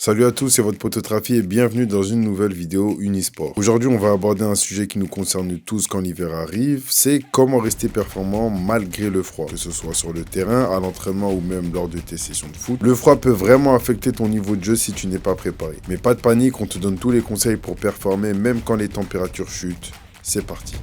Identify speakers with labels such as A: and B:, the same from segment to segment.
A: Salut à tous, c'est votre pote Trafi et bienvenue dans une nouvelle vidéo Unisport. Aujourd'hui, on va aborder un sujet qui nous concerne tous quand l'hiver arrive, c'est comment rester performant malgré le froid. Que ce soit sur le terrain, à l'entraînement ou même lors de tes sessions de foot. Le froid peut vraiment affecter ton niveau de jeu si tu n'es pas préparé. Mais pas de panique, on te donne tous les conseils pour performer même quand les températures chutent. C'est parti.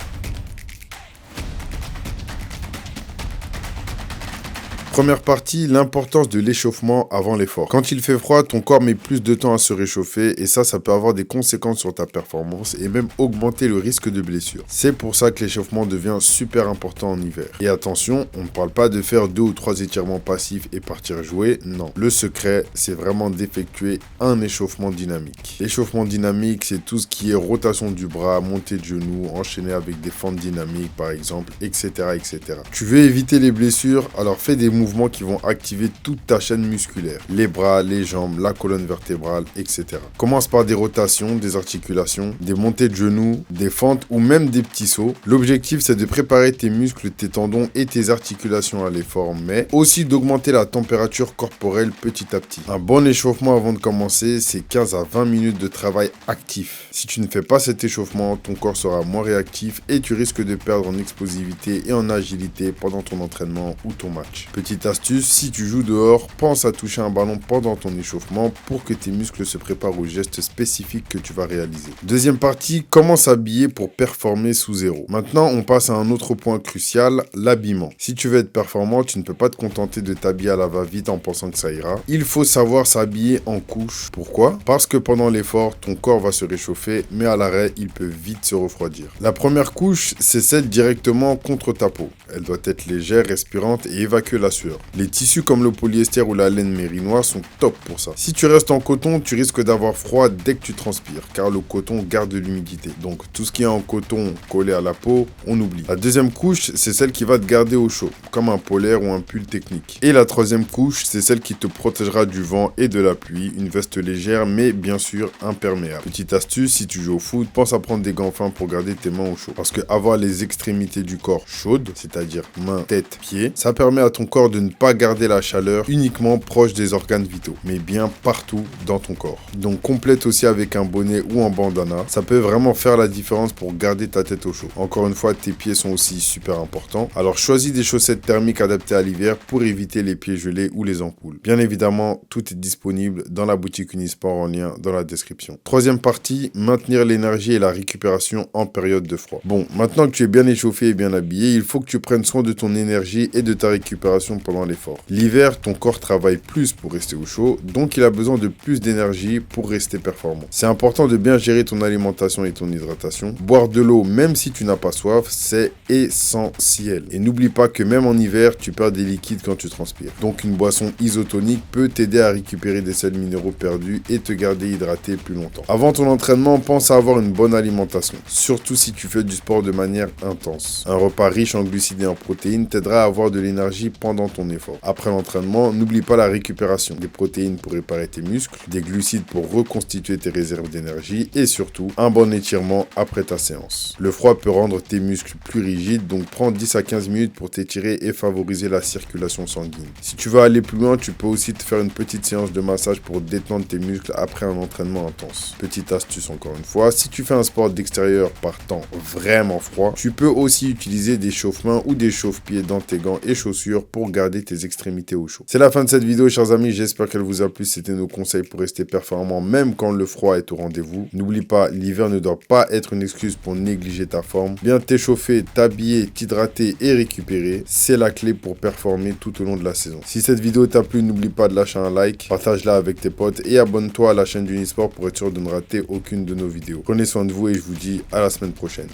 A: Première partie, l'importance de l'échauffement avant l'effort. Quand il fait froid, ton corps met plus de temps à se réchauffer et ça peut avoir des conséquences sur ta performance et même augmenter le risque de blessure. C'est pour ça que l'échauffement devient super important en hiver. Et attention, on ne parle pas de faire 2 ou 3 étirements passifs et partir jouer, non. Le secret, c'est vraiment d'effectuer un échauffement dynamique. L'échauffement dynamique, c'est tout ce qui est rotation du bras, montée de genoux, enchaîné avec des fentes dynamiques par exemple, etc. etc. Tu veux éviter les blessures, alors fais des mouvements qui vont activer toute ta chaîne musculaire, les bras, les jambes, la colonne vertébrale, etc. Commence par des rotations, des articulations, des montées de genoux, des fentes ou même des petits sauts. L'objectif, c'est de préparer tes muscles, tes tendons et tes articulations à l'effort, mais aussi d'augmenter la température corporelle petit à petit. Un bon échauffement avant de commencer, c'est 15 à 20 minutes de travail actif. Si tu ne fais pas cet échauffement, ton corps sera moins réactif et tu risques de perdre en explosivité et en agilité pendant ton entraînement ou ton match. Petite astuce, si tu joues dehors, pense à toucher un ballon pendant ton échauffement pour que tes muscles se préparent aux gestes spécifiques que tu vas réaliser. Deuxième partie, comment s'habiller pour performer sous zéro. Maintenant, on passe à un autre point crucial, l'habillement. Si tu veux être performant, tu ne peux pas te contenter de t'habiller à la va-vite en pensant que ça ira. Il faut savoir s'habiller en couches. Pourquoi? Parce que pendant l'effort, ton corps va se réchauffer, mais à l'arrêt, il peut vite se refroidir. La première couche, c'est celle directement contre ta peau. Elle doit être légère, respirante et évacuer la sueur. Les tissus comme le polyester ou la laine mérinoise sont top pour ça. Si tu restes en coton, tu risques d'avoir froid dès que tu transpires, car le coton garde de l'humidité. Donc tout ce qui est en coton collé à la peau, on oublie. La deuxième couche, c'est celle qui va te garder au chaud, comme un polaire ou un pull technique. Et la troisième couche, c'est celle qui te protégera du vent et de la pluie, une veste légère mais bien sûr imperméable. Petite astuce, si tu joues au foot, pense à prendre des gants fins pour garder tes mains au chaud. Parce que avoir les extrémités du corps chaudes, c'est-à-dire mains, tête, pieds, ça permet à ton corps de ne pas garder la chaleur uniquement proche des organes vitaux, mais bien partout dans ton corps. Donc complète aussi avec un bonnet ou un bandana, ça peut vraiment faire la différence pour garder ta tête au chaud. Encore une fois, tes pieds sont aussi super importants, alors choisis des chaussettes thermiques adaptées à l'hiver pour éviter les pieds gelés ou les ampoules. Bien évidemment, tout est disponible dans la boutique Unisport en lien dans la description. Troisième partie, maintenir l'énergie et la récupération en période de froid. Bon, maintenant que tu es bien échauffé et bien habillé, il faut que tu prennes soin de ton énergie et de ta récupération pendant l'effort. L'hiver, ton corps travaille plus pour rester au chaud, donc il a besoin de plus d'énergie pour rester performant. C'est important de bien gérer ton alimentation et ton hydratation. Boire de l'eau, même si tu n'as pas soif, c'est essentiel. Et n'oublie pas que même en hiver, tu perds des liquides quand tu transpires. Donc une boisson isotonique peut t'aider à récupérer des sels minéraux perdus et te garder hydraté plus longtemps. Avant ton entraînement, pense à avoir une bonne alimentation, surtout si tu fais du sport de manière intense. Un repas riche en glucides et en protéines t'aidera à avoir de l'énergie pendant ton effort. Après l'entraînement, n'oublie pas la récupération. Des protéines pour réparer tes muscles, des glucides pour reconstituer tes réserves d'énergie et surtout, un bon étirement après ta séance. Le froid peut rendre tes muscles plus rigides, donc prends 10 à 15 minutes pour t'étirer et favoriser la circulation sanguine. Si tu veux aller plus loin, tu peux aussi te faire une petite séance de massage pour détendre tes muscles après un entraînement intense. Petite astuce encore une fois, si tu fais un sport d'extérieur par temps vraiment froid, tu peux aussi utiliser des chauffe-mains ou des chauffe-pieds dans tes gants et chaussures pour garder tes extrémités au chaud. C'est la fin de cette vidéo, chers amis, j'espère qu'elle vous a plu. C'était nos conseils pour rester performant même quand le froid est au rendez-vous. N'oublie pas, l'hiver ne doit pas être une excuse pour négliger ta forme. Bien t'échauffer, t'habiller, t'hydrater et récupérer, c'est la clé pour performer tout au long de la saison. Si cette vidéo t'a plu, n'oublie pas de lâcher un like, partage-la avec tes potes et abonne-toi à la chaîne d'Unisport pour être sûr de ne rater aucune de nos vidéos. Prenez soin de vous et je vous dis à la semaine prochaine.